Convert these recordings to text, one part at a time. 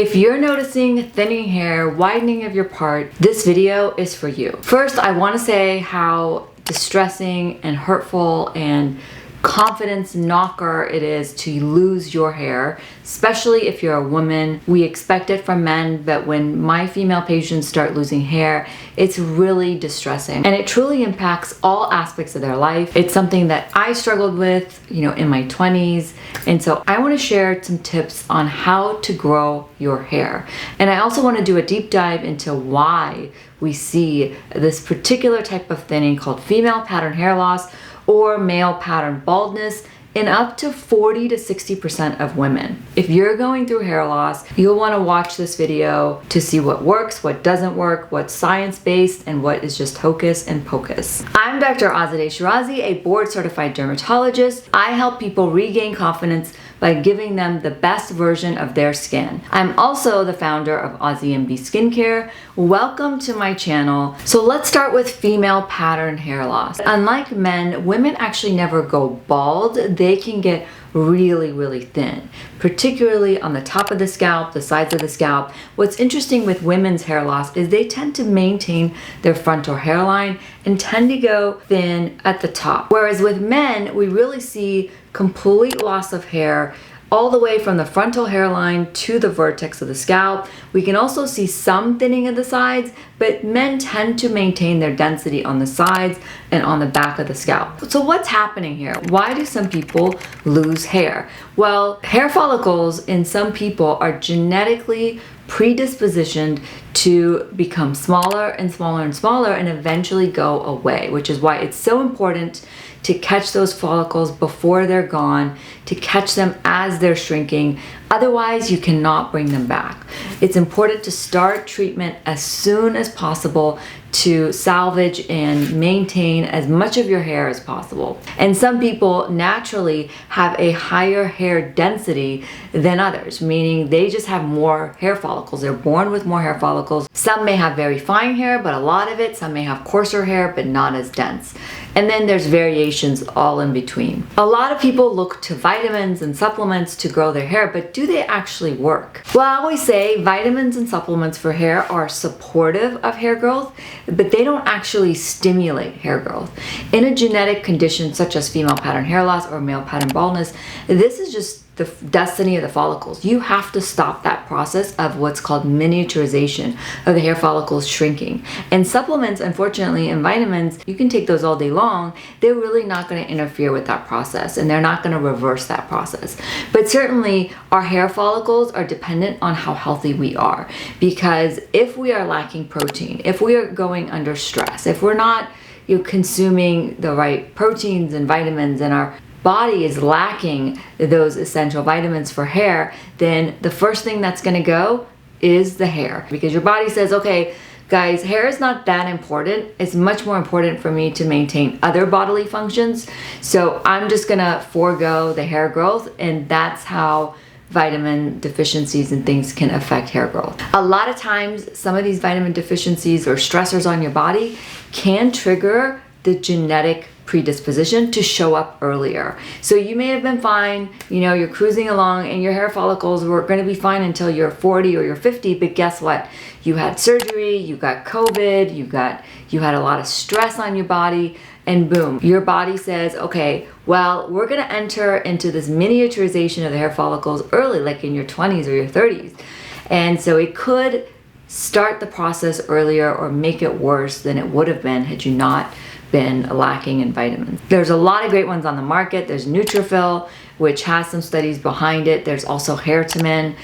If you're noticing thinning hair, widening of your part, this video is for you. First, I want to say how distressing and hurtful and confidence knocker it is to lose your hair, especially if you're a woman. We expect it from men, but when my female patients start losing hair, it's really distressing and it truly impacts all aspects of their life. It's something that I struggled with, in my 20s. And so I want to share some tips on how to grow your hair. And I also want to do a deep dive into why we see this particular type of thinning called female pattern hair loss or male pattern baldness in up to 40 to 60% of women. If you're going through hair loss, you'll want to watch this video to see what works, what doesn't work, what's science-based, and what is just hocus and pocus. I'm Dr. Azadeh Shirazi, a board-certified dermatologist. I help people regain confidence by giving them the best version of their skin. I'm also the founder of AussieMD Skincare. Welcome to my channel. So let's start with female pattern hair loss. Unlike men, women actually never go bald. They can get really, really thin, particularly on the top of the scalp, the sides of the scalp. What's interesting with women's hair loss is they tend to maintain their frontal hairline and tend to go thin at the top. Whereas with men, we really see complete loss of hair all the way from the frontal hairline to the vertex of the scalp. We can also see some thinning of the sides, but men tend to maintain their density on the sides and on the back of the scalp. So what's happening here? Why do some people lose hair? Well, hair follicles in some people are genetically predispositioned to become smaller and smaller and smaller and eventually go away, which is why it's so important to catch those follicles before they're gone, to catch them as they're shrinking. Otherwise, you cannot bring them back. It's important to start treatment as soon as possible to salvage and maintain as much of your hair as possible. And some people naturally have a higher hair density than others, meaning they just have more hair follicles. They're born with more hair follicles. Some may have very fine hair, but a lot of it. Some may have coarser hair, but not as dense. And then there's variations all in between. A lot of people look to vitamins and supplements to grow their hair, but do they actually work? Well, I always say vitamins and supplements for hair are supportive of hair growth, but they don't actually stimulate hair growth. In a genetic condition such as female pattern hair loss or male pattern baldness, this is just the destiny of the follicles. You have to stop that process of what's called miniaturization of the hair follicles shrinking. And supplements, unfortunately, and vitamins, you can take those all day long. They're really not going to interfere with that process, and they're not going to reverse that process. But certainly, our hair follicles are dependent on how healthy we are, because if we are lacking protein, if we are going under stress, if we're not consuming the right proteins and vitamins, and our body is lacking those essential vitamins for hair, then the first thing that's going to go is the hair, because your body says, okay, guys, hair is not that important. It's much more important for me to maintain other bodily functions. So I'm just going to forego the hair growth, and that's how vitamin deficiencies and things can affect hair growth. A lot of times, some of these vitamin deficiencies or stressors on your body can trigger the genetic predisposition to show up earlier. So you may have been fine, you're cruising along and your hair follicles were going to be fine until you're 40 or you're 50, but guess what? You had surgery, you got COVID, you had a lot of stress on your body, and boom, your body says, okay, well, we're going to enter into this miniaturization of the hair follicles early, like in your 20s or your 30s. And so it could start the process earlier or make it worse than it would have been had you not been lacking in vitamins. There's a lot of great ones on the market. There's Nutrafil, which has some studies behind it. There's also Hairtamin.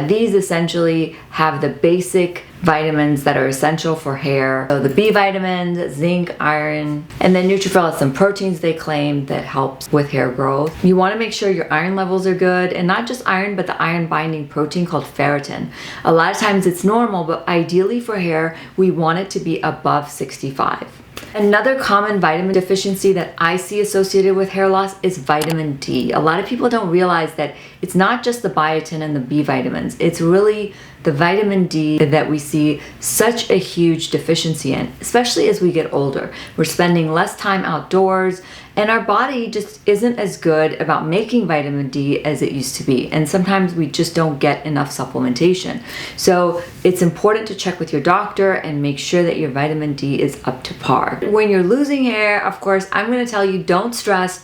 These essentially have the basic vitamins that are essential for hair. So the B vitamins, zinc, iron, and then Nutrafil has some proteins they claim that helps with hair growth. You want to make sure your iron levels are good, and not just iron, but the iron binding protein called ferritin. A lot of times it's normal, but ideally for hair, we want it to be above 65. Another common vitamin deficiency that I see associated with hair loss is vitamin D. A lot of people don't realize that it's not just the biotin and the B vitamins. It's really the vitamin D that we see such a huge deficiency in, especially as we get older. We're spending less time outdoors, And our body just isn't as good about making vitamin D as it used to be. And sometimes we just don't get enough supplementation. So it's important to check with your doctor and make sure that your vitamin D is up to par. When you're losing hair, of course, I'm going to tell you don't stress,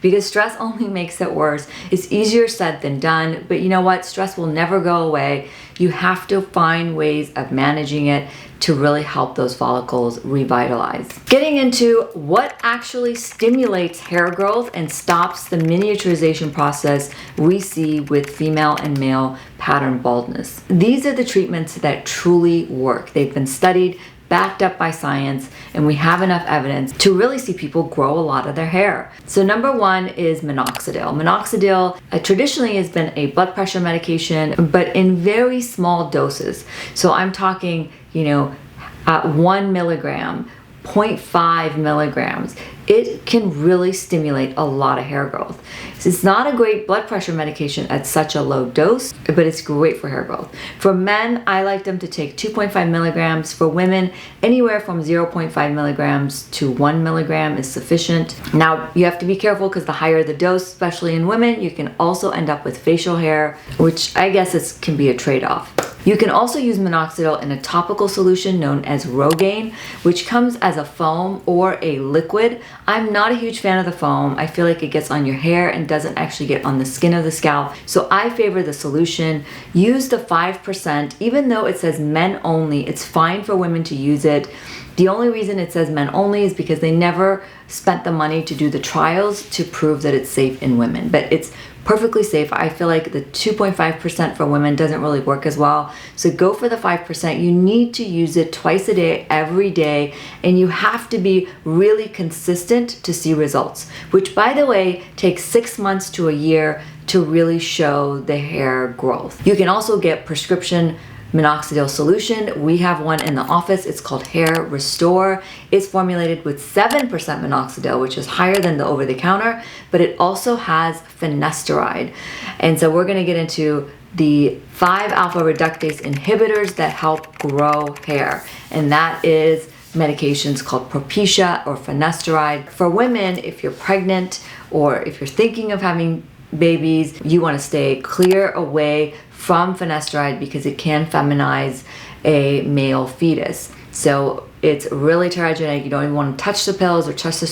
because stress only makes it worse. It's easier said than done, but you know what? Stress will never go away. You have to find ways of managing it to really help those follicles revitalize. Getting into what actually stimulates hair growth and stops the miniaturization process we see with female and male pattern baldness. These are the treatments that truly work. They've been studied, backed up by science, and we have enough evidence to really see people grow a lot of their hair. So number one is minoxidil. Minoxidil traditionally has been a blood pressure medication, but in very small doses. So I'm talking, 1 milligram, 0.5 milligrams. It can really stimulate a lot of hair growth. So it's not a great blood pressure medication at such a low dose, but it's great for hair growth. For men, I like them to take 2.5 milligrams. For women, anywhere from 0.5 milligrams to 1 milligram is sufficient. Now, you have to be careful because the higher the dose, especially in women, you can also end up with facial hair, which I guess can be a trade-off. You can also use minoxidil in a topical solution known as Rogaine, which comes as a foam or a liquid. I'm not a huge fan of the foam. I feel like it gets on your hair and doesn't actually get on the skin of the scalp. So I favor the solution. Use the 5%, even though it says men only, it's fine for women to use it. The only reason it says men only is because they never spent the money to do the trials to prove that it's safe in women, but it's perfectly safe. I feel like the 2.5% for women doesn't really work as well. So go for the 5%. You need to use it twice a day, every day, and you have to be really consistent to see results, which by the way, takes 6 months to a year to really show the hair growth. You can also get prescription minoxidil solution. We have one in the office. It's called Hair Restore. It's formulated with 7% minoxidil, which is higher than the over-the-counter, but it also has finasteride. And so we're going to get into the 5-alpha reductase inhibitors that help grow hair. And that is medications called Propecia or finasteride. For women, if you're pregnant or if you're thinking of having babies, you want to stay clear away from finasteride because it can feminize a male fetus. So it's really teratogenic. You don't even want to touch the pills or touch the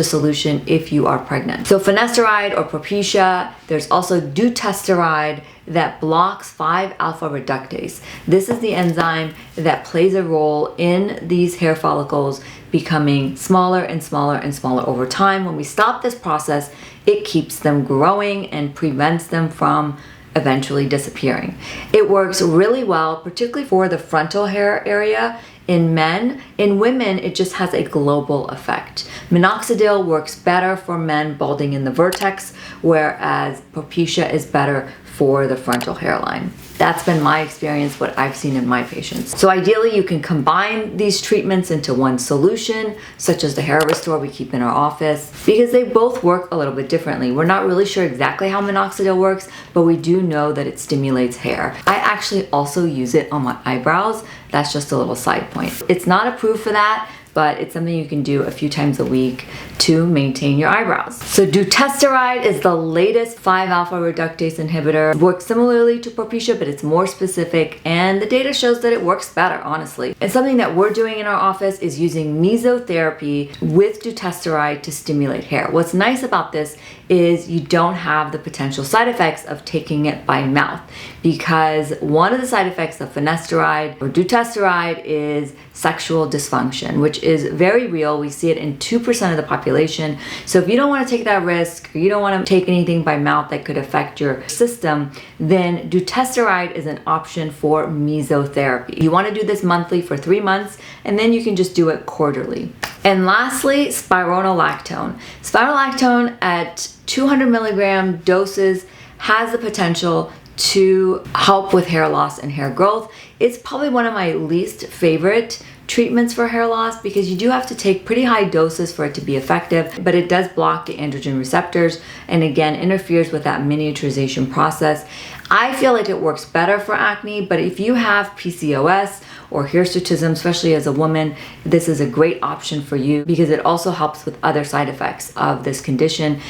solution if you are pregnant. So finasteride or Propecia. There's also dutasteride that blocks 5-alpha reductase. This is the enzyme that plays a role in these hair follicles becoming smaller and smaller and smaller over time. When we stop this process, it keeps them growing and prevents them from eventually disappearing. It works really well, particularly for the frontal hair area in men. In women, it just has a global effect. Minoxidil works better for men balding in the vertex, whereas Propecia is better for the frontal hairline. That's been my experience, what I've seen in my patients. So ideally, you can combine these treatments into one solution, such as the Hair Restore we keep in our office, because they both work a little bit differently. We're not really sure exactly how minoxidil works, but we do know that it stimulates hair. I actually also use it on my eyebrows. That's just a little side point. It's not approved for that, but it's something you can do a few times a week to maintain your eyebrows. So dutasteride is the latest 5-alpha reductase inhibitor. It works similarly to Propecia, but it's more specific, and the data shows that it works better, honestly. And something that we're doing in our office is using mesotherapy with dutasteride to stimulate hair. What's nice about this is you don't have the potential side effects of taking it by mouth, because one of the side effects of finasteride or dutasteride is sexual dysfunction, which is very real. We see it in 2% of the population. So if you don't want to take that risk, or you don't want to take anything by mouth that could affect your system, then dutasteride is an option for mesotherapy. You want to do this monthly for 3 months, and then you can just do it quarterly. And lastly, spironolactone. Spironolactone at 200 milligram doses has the potential to help with hair loss and hair growth. It's probably one of my least favorite treatments for hair loss because you do have to take pretty high doses for it to be effective, but it does block the androgen receptors and again interferes with that miniaturization process. I feel like it works better for acne, but if you have PCOS or hirsutism, especially as a woman, this is a great option for you because it also helps with other side effects of this condition.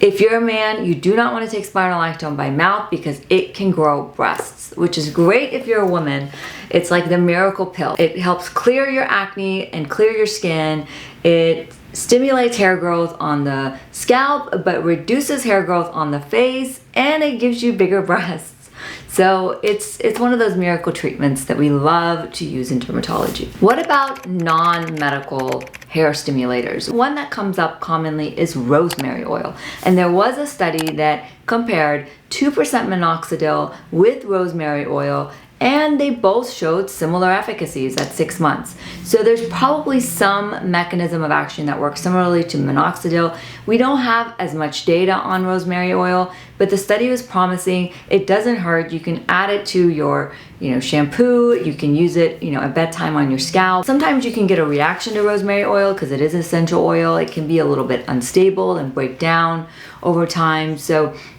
If you're a man, you do not want to take spironolactone by mouth because it can grow breasts, which is great if you're a woman. It's like the miracle pill. It helps clear your acne and clear your skin. It stimulates hair growth on the scalp, but reduces hair growth on the face, and it gives you bigger breasts. So it's one of those miracle treatments that we love to use in dermatology. What about non-medical hair stimulators? One that comes up commonly is rosemary oil. And there was a study that compared 2% minoxidil with rosemary oil, and they both showed similar efficacies at 6 months. So there's probably some mechanism of action that works similarly to minoxidil. We don't have as much data on rosemary oil, but the study was promising. It doesn't hurt. You can add it to your shampoo. You can use it at bedtime on your scalp. Sometimes you can get a reaction to rosemary oil because it is essential oil. It can be a little bit unstable and break down over time.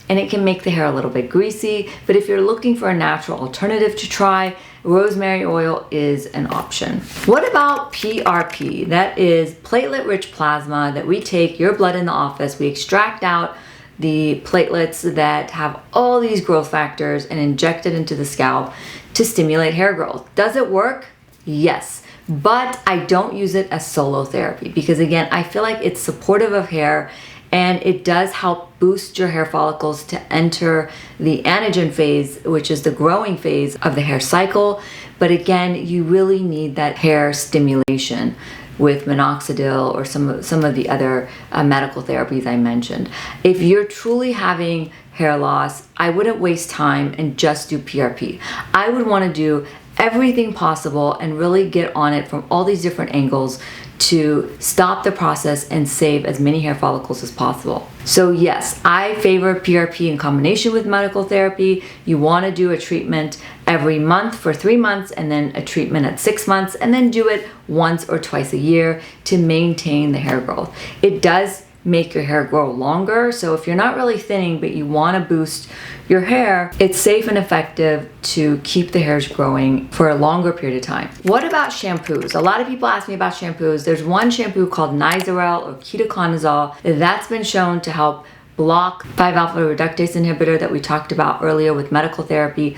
And it can make the hair a little bit greasy, but if you're looking for a natural alternative to try, rosemary oil is an option. What about PRP? That is platelet-rich plasma that we take your blood in the office. We extract out the platelets that have all these growth factors and inject it into the scalp to stimulate hair growth. Does it work? Yes. But I don't use it as solo therapy because, again, I feel like it's supportive of hair and it does help boost your hair follicles to enter the anagen phase, which is the growing phase of the hair cycle. But again, you really need that hair stimulation with minoxidil or some of the other medical therapies I mentioned. If you're truly having hair loss, I wouldn't waste time and just do PRP. I would want to do everything possible and really get on it from all these different angles to stop the process and save as many hair follicles as possible. So yes, I favor PRP in combination with medical therapy. You want to do a treatment every month for 3 months and then a treatment at 6 months and then do it once or twice a year to maintain the hair growth. It does make your hair grow longer. So if you're not really thinning, but you want to boost your hair, it's safe and effective to keep the hairs growing for a longer period of time. What about shampoos? A lot of people ask me about shampoos. There's one shampoo called Nizoral or ketoconazole that's been shown to help block 5-alpha reductase inhibitor that we talked about earlier with medical therapy.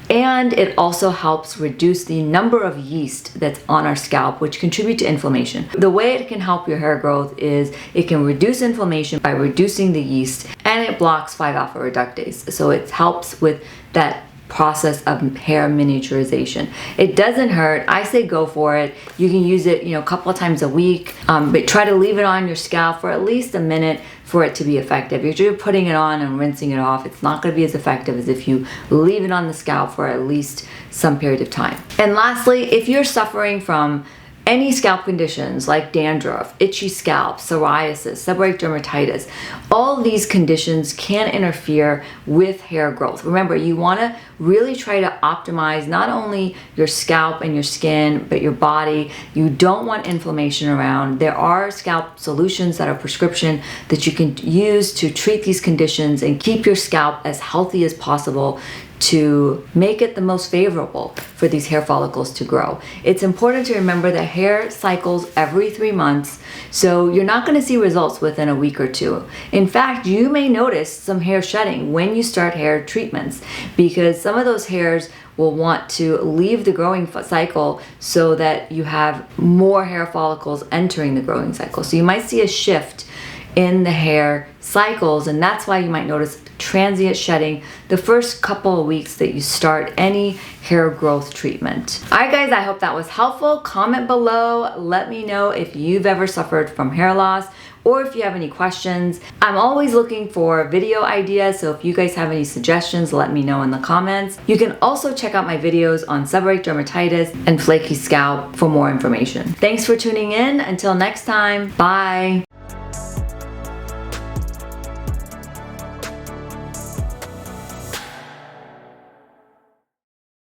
And it also helps reduce the number of yeast that's on our scalp, which contribute to inflammation. The way it can help your hair growth is it can reduce inflammation by reducing the yeast, and it blocks 5-alpha reductase. So it helps with that process of hair miniaturization. It doesn't hurt. I say go for it. You can use it, a couple of times a week, but try to leave it on your scalp for at least a minute for it to be effective. If you're putting it on and rinsing it off, it's not going to be as effective as if you leave it on the scalp for at least some period of time. And lastly, if you're suffering from any scalp conditions like dandruff, itchy scalp, psoriasis, seborrheic dermatitis, all these conditions can interfere with hair growth. Remember, you want to really try to optimize not only your scalp and your skin, but your body. You don't want inflammation around. There are scalp solutions that are prescription that you can use to treat these conditions and keep your scalp as healthy as possible to make it the most favorable for these hair follicles to grow. It's important to remember that hair cycles every 3 months, so you're not going to see results within a week or two. In fact, you may notice some hair shedding when you start hair treatments because some of those hairs will want to leave the growing cycle so that you have more hair follicles entering the growing cycle. So you might see a shift in the hair cycles, and that's why you might notice transient shedding the first couple of weeks that you start any hair growth treatment. All right, guys, I hope that was helpful. Comment below. Let me know if you've ever suffered from hair loss or if you have any questions. I'm always looking for video ideas, so if you guys have any suggestions, let me know in the comments. You can also check out my videos on seborrheic dermatitis and flaky scalp for more information. Thanks for tuning in. Until next time, bye.